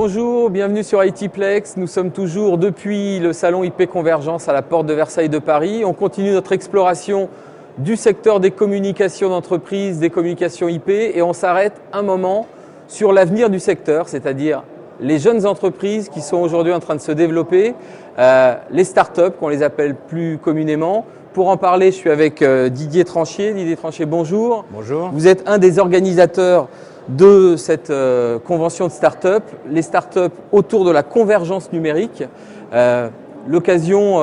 Bonjour, bienvenue sur ITplex. Nous sommes toujours depuis le salon IP Convergence à la porte de Versailles de Paris. On continue notre exploration du secteur des communications d'entreprise, des communications IP et on s'arrête un moment sur l'avenir du secteur, c'est-à-dire les jeunes entreprises qui sont aujourd'hui en train de se développer, les startups qu'on les appelle plus communément. Pour en parler, je suis avec Didier Tranchier. Didier Tranchier, bonjour. Bonjour. Vous êtes un des organisateurs de cette convention de start-up, les start-up autour de la convergence numérique. L'occasion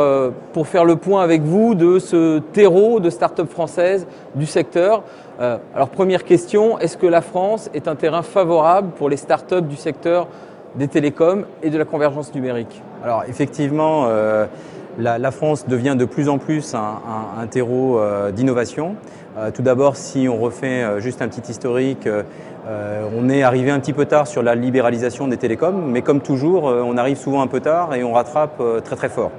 pour faire le point avec vous de ce terreau de start-up françaises du secteur. Alors première question, est-ce que la France est un terrain favorable pour les start-up du secteur des télécoms et de la convergence numérique? Alors effectivement, la France devient de plus en plus un terreau d'innovation. Tout d'abord, si on refait juste un petit historique, on est arrivé un petit peu tard sur la libéralisation des télécoms, mais comme toujours, on arrive souvent un peu tard et on rattrape très très fort.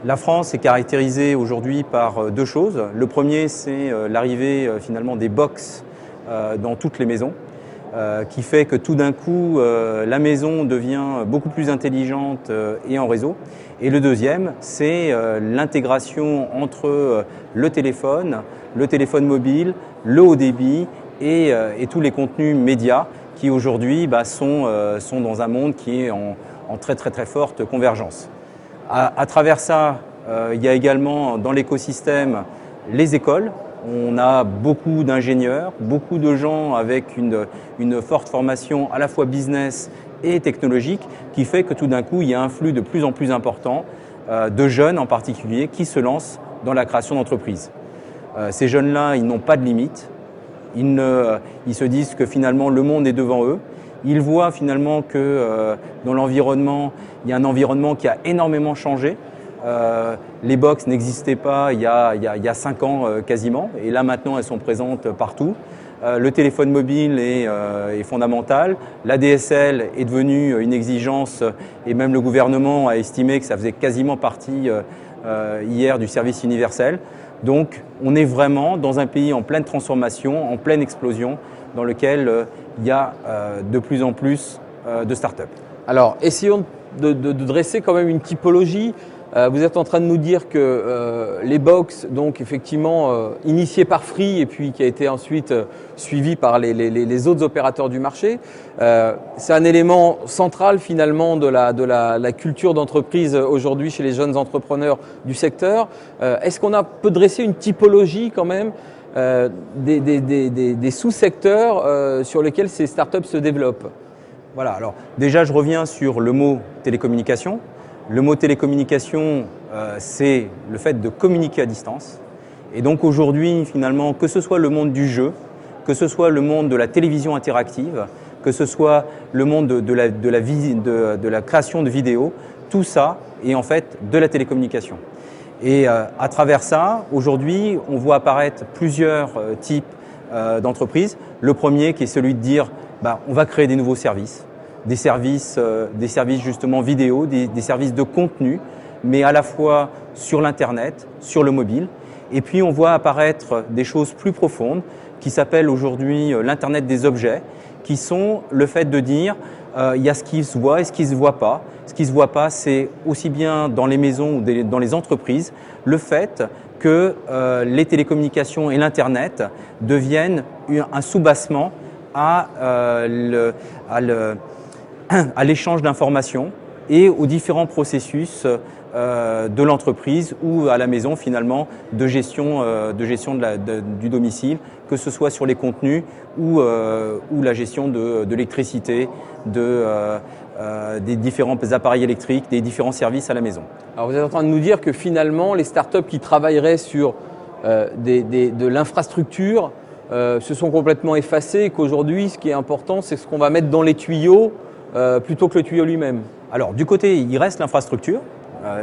La France est caractérisée aujourd'hui par deux choses. Le premier, c'est l'arrivée finalement des box dans toutes les maisons, qui fait que tout d'un coup, la maison devient beaucoup plus intelligente et en réseau. Et le deuxième, c'est l'intégration entre le téléphone mobile, le haut débit et tous les contenus médias qui aujourd'hui sont dans un monde qui est en très très très forte convergence. À travers ça, il y a également dans l'écosystème les écoles. On a beaucoup d'ingénieurs, beaucoup de gens avec une forte formation à la fois business et technologique qui fait que tout d'un coup, il y a un flux de plus en plus important de jeunes en particulier qui se lancent dans la création d'entreprises. Ces jeunes-là, ils n'ont pas de limite. Ils se disent que finalement, le monde est devant eux. Ils voient finalement que dans l'environnement, il y a un environnement qui a énormément changé. Les box n'existaient pas il y a 5 ans quasiment, et là maintenant elles sont présentes partout. Le téléphone mobile est fondamental, l'ADSL est devenue une exigence et même le gouvernement a estimé que ça faisait quasiment partie hier du service universel. Donc on est vraiment dans un pays en pleine transformation, en pleine explosion, dans lequel il y a de plus en plus de start-up. Alors essayons de dresser quand même une typologie. Vous êtes en train de nous dire que les box, donc effectivement initiées par Free et puis qui a été ensuite suivi par les autres opérateurs du marché, c'est un élément central finalement de la culture d'entreprise aujourd'hui chez les jeunes entrepreneurs du secteur. Est-ce qu'on peut dresser une typologie quand même des sous-secteurs sur lesquels ces startups se développent? Voilà, alors déjà je reviens sur le mot télécommunication. Le mot télécommunication, c'est le fait de communiquer à distance. Et donc aujourd'hui, finalement, que ce soit le monde du jeu, que ce soit le monde de la télévision interactive, que ce soit le monde de la création de vidéos, tout ça est en fait de la télécommunication. Et à travers ça, aujourd'hui, on voit apparaître plusieurs types d'entreprises. Le premier qui est celui de dire, on va créer des nouveaux services. Des services justement vidéo, des services de contenu, mais à la fois sur l'Internet, sur le mobile. Et puis on voit apparaître des choses plus profondes qui s'appellent aujourd'hui l'Internet des objets, qui sont le fait de dire il y a ce qui se voit et ce qui ne se voit pas. Ce qui ne se voit pas, c'est aussi bien dans les maisons ou dans les entreprises, le fait que les télécommunications et l'Internet deviennent un soubassement à l'échange d'informations et aux différents processus de l'entreprise ou à la maison finalement de gestion du domicile, que ce soit sur les contenus ou la gestion de l'électricité, des différents appareils électriques, des différents services à la maison. Alors vous êtes en train de nous dire que finalement les startups qui travailleraient sur de l'infrastructure se sont complètement effacées et qu'aujourd'hui ce qui est important c'est ce qu'on va mettre dans les tuyaux plutôt que le tuyau lui-même. Alors du côté, il reste l'infrastructure.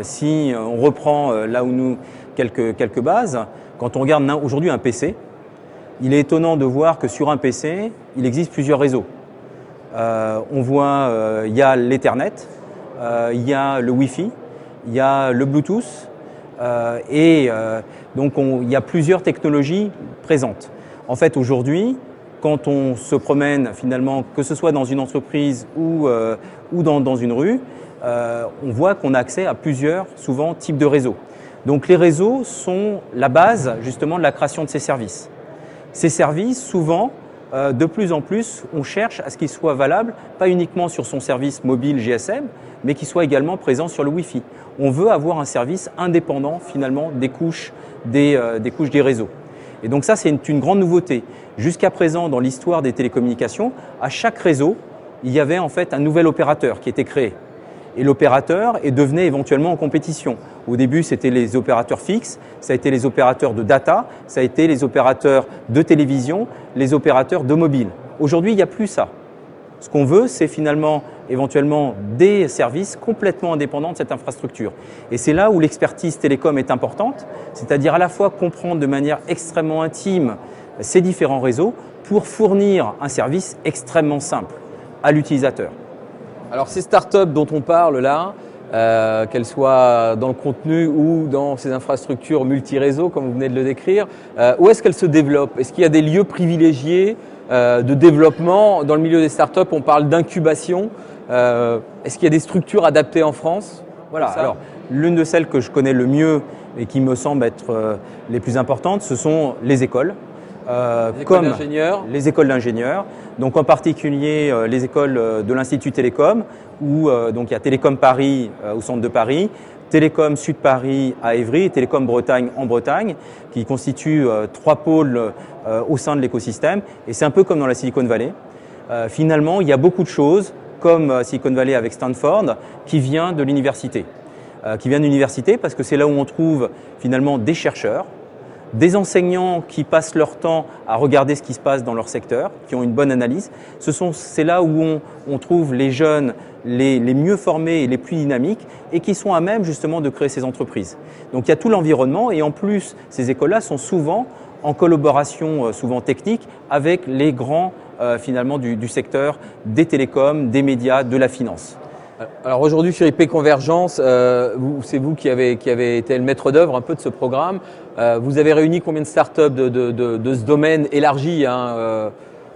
Si on reprend là où nous quelques bases, quand on regarde aujourd'hui un PC, il est étonnant de voir que sur un PC, il existe plusieurs réseaux. On voit, il y a l'Ethernet, il y a le Wi-Fi, il y a le Bluetooth, donc il y a plusieurs technologies présentes. En fait, aujourd'hui, quand on se promène finalement, que ce soit dans une entreprise ou dans une rue, on voit qu'on a accès à plusieurs, souvent, types de réseaux. Donc les réseaux sont la base justement de la création de ces services. Ces services, souvent, de plus en plus, on cherche à ce qu'ils soient valables, pas uniquement sur son service mobile GSM, mais qu'ils soient également présents sur le Wi-Fi. On veut avoir un service indépendant finalement des couches des réseaux. Et donc ça, c'est une grande nouveauté. Jusqu'à présent, dans l'histoire des télécommunications, à chaque réseau, il y avait en fait un nouvel opérateur qui était créé. Et l'opérateur devenait éventuellement en compétition. Au début, c'était les opérateurs fixes, ça a été les opérateurs de data, ça a été les opérateurs de télévision, les opérateurs de mobile. Aujourd'hui, il n'y a plus ça. Ce qu'on veut, c'est finalement éventuellement des services complètement indépendants de cette infrastructure. Et c'est là où l'expertise télécom est importante, c'est-à-dire à la fois comprendre de manière extrêmement intime ces différents réseaux pour fournir un service extrêmement simple à l'utilisateur. Alors ces startups dont on parle là, qu'elles soient dans le contenu ou dans ces infrastructures multi-réseaux, comme vous venez de le décrire, où est-ce qu'elles se développent? Est-ce qu'il y a des lieux privilégiés de développement? Dans le milieu des startups, on parle d'incubation. Est-ce qu'il y a des structures adaptées en France? Voilà, alors l'une de celles que je connais le mieux et qui me semble être les plus importantes, ce sont les écoles. Comme les écoles d'ingénieurs, donc en particulier les écoles de l'Institut Télécom, où donc il y a Télécom Paris au centre de Paris, Télécom Sud Paris à Évry et Télécom Bretagne en Bretagne, qui constituent trois pôles au sein de l'écosystème. Et c'est un peu comme dans la Silicon Valley. Finalement, il y a beaucoup de choses, comme Silicon Valley avec Stanford, qui vient de l'université. Parce que c'est là où on trouve finalement des chercheurs, des enseignants qui passent leur temps à regarder ce qui se passe dans leur secteur, qui ont une bonne analyse. C'est là où on trouve les jeunes les mieux formés et les plus dynamiques et qui sont à même justement de créer ces entreprises. Donc il y a tout l'environnement et en plus, ces écoles-là sont souvent en collaboration souvent technique avec les grands finalement du secteur des télécoms, des médias, de la finance. Alors aujourd'hui sur IP Convergence, c'est vous qui avez été le maître d'œuvre un peu de ce programme. Vous avez réuni combien de startups de ce domaine élargi